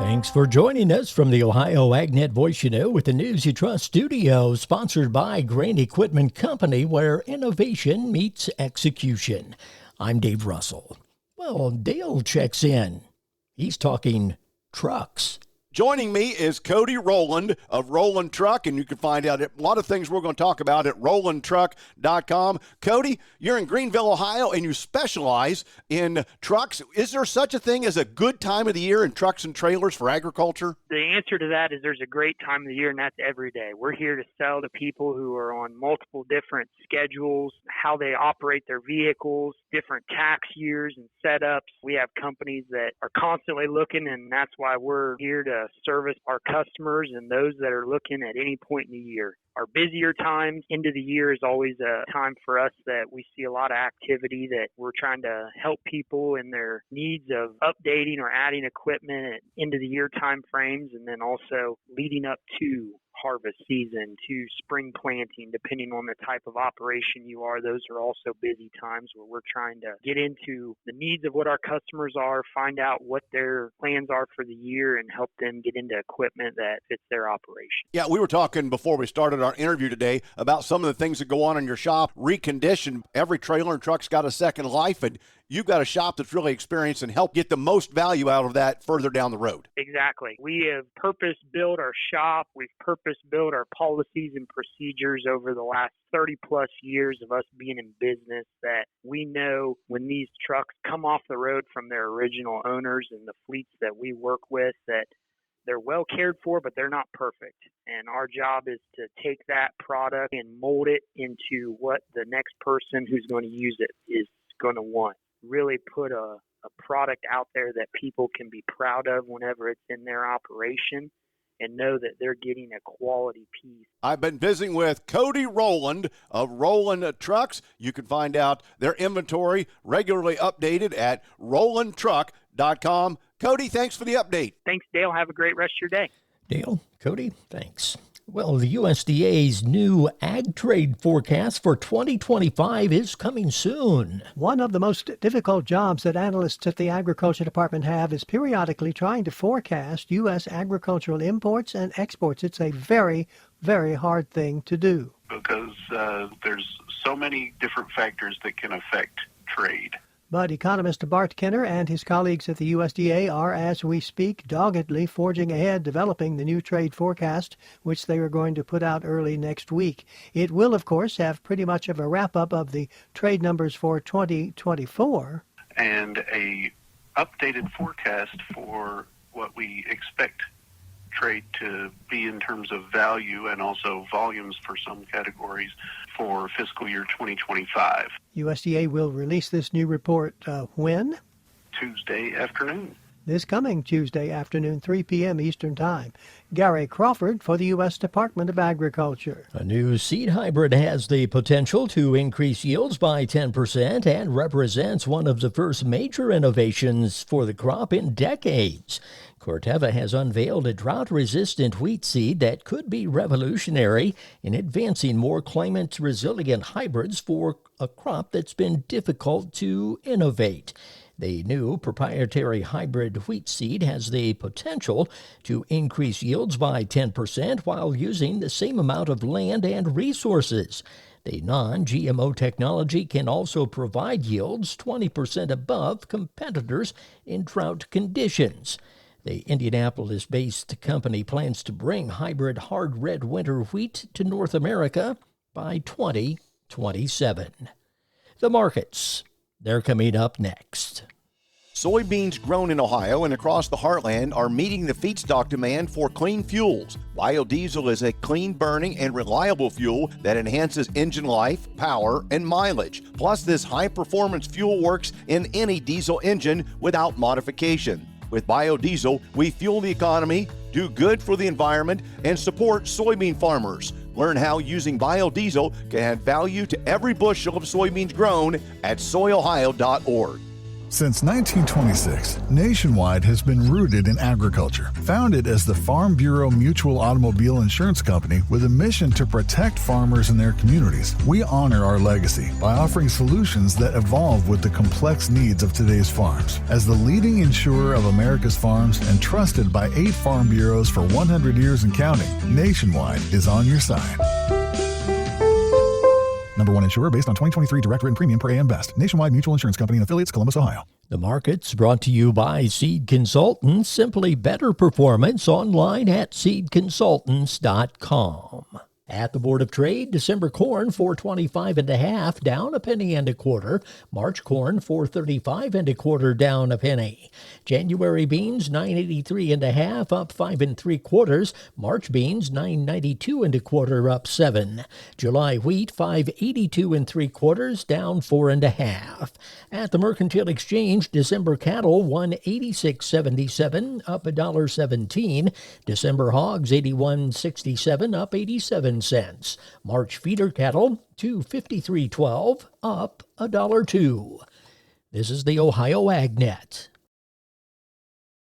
Thanks for joining us from the Ohio AgNet Voice You Know with the News You Trust studio, sponsored by Grain Equipment Company, where innovation meets execution. I'm Dave Russell. Well, Dale checks in. He's talking trucks. Joining me is Cody Rowland of Rowland Truck, and you can find out a lot of things we're going to talk about at RowlandTruck.com. Cody, you're in Greenville, Ohio, and you specialize in trucks. Is there such a thing as a good time of the year in trucks and trailers for agriculture? The answer to that is there's a great time of the year, and that's every day. We're here to sell to people who are on multiple different schedules, how they operate their vehicles, different tax years and setups. We have companies that are constantly looking, and that's why we're here to service our customers and those that are looking at any point in the year. Our busier times, end of the year, is always a time for us that we see a lot of activity, that we're trying to help people in their needs of updating or adding equipment at end of the year time frames, and then also leading up to harvest season, to spring planting. Depending on the type of operation you are, those are also busy times where we're trying to get into the needs of what our customers are, find out what their plans are for the year, and help them get into equipment that fits their operation. Yeah, we were talking before we started our interview today about some of the things that go on in your shop. Recondition. Every trailer and truck's got a second life, and you've got a shop that's really experienced and help get the most value out of that further down the road. Exactly. We have purpose-built our shop. We've purpose-built our policies and procedures over the last 30-plus years of us being in business, that we know when these trucks come off the road from their original owners and the fleets that we work with, that they're well cared for, but they're not perfect. And our job is to take that product and mold it into what the next person who's going to use it is going to want. Really put a product out there that people can be proud of whenever it's in their operation, and know that they're getting a quality piece. I've been visiting with Cody Rowland of Rowland Trucks. You can find out their inventory regularly updated at RowlandTruck.com. Cody, thanks for the update. Thanks, Dale. Have a great rest of your day. Dale, Cody, thanks. Well, the USDA's new ag trade forecast for 2025 is coming soon. One of the most difficult jobs that analysts at the Agriculture Department have is periodically trying to forecast U.S. agricultural imports and exports. It's a very, very hard thing to do. Because there's so many different factors that can affect trade. But economist Bart Kenner and his colleagues at the USDA are, as we speak, doggedly forging ahead, developing the new trade forecast, which they are going to put out early next week. It will, of course, have pretty much of a wrap-up of the trade numbers for 2024. And a updated forecast for what we expect trade to be in terms of value and also volumes for some categories for fiscal year 2025. USDA will release this new report when? Tuesday afternoon. This coming Tuesday afternoon, 3 p.m. Eastern Time. Gary Crawford for the U.S. Department of Agriculture. A new seed hybrid has the potential to increase yields by 10% and represents one of the first major innovations for the crop in decades. Corteva has unveiled a drought-resistant wheat seed that could be revolutionary in advancing more climate-resilient hybrids for a crop that's been difficult to innovate. The new proprietary hybrid wheat seed has the potential to increase yields by 10% while using the same amount of land and resources. The non-GMO technology can also provide yields 20% above competitors in drought conditions. The Indianapolis-based company plans to bring hybrid hard red winter wheat to North America by 2027. The markets, they're coming up next. Soybeans grown in Ohio and across the heartland are meeting the feedstock demand for clean fuels. Biodiesel is a clean-burning and reliable fuel that enhances engine life, power, and mileage. Plus, this high-performance fuel works in any diesel engine without modification. With biodiesel, we fuel the economy, do good for the environment, and support soybean farmers. Learn how using biodiesel can add value to every bushel of soybeans grown at soyohio.org. Since 1926, Nationwide has been rooted in agriculture. Founded as the Farm Bureau Mutual Automobile Insurance Company with a mission to protect farmers and their communities, we honor our legacy by offering solutions that evolve with the complex needs of today's farms. As the leading insurer of America's farms and trusted by 8 farm bureaus for 100 years and counting, Nationwide is on your side. Number 1 insurer based on 2023 direct written premium per AM Best. Nationwide Mutual Insurance Company and affiliates, Columbus, Ohio. The market's brought to you by Seed Consultants. Simply better performance online at seedconsultants.com. At the Board of Trade, December corn $4.25 down a penny and a quarter. March corn $4.35 1/4 down a penny. January beans $9.83 up 5 3/4. March beans $9.92 1/4 up 7. July wheat $5.82 3/4 down 4 1/2. At the Mercantile Exchange, December cattle $186.77 up $1.17. December hogs $81.67 up 87 cents. March feeder cattle $253.12 up $1.02. This is the Ohio AgNet.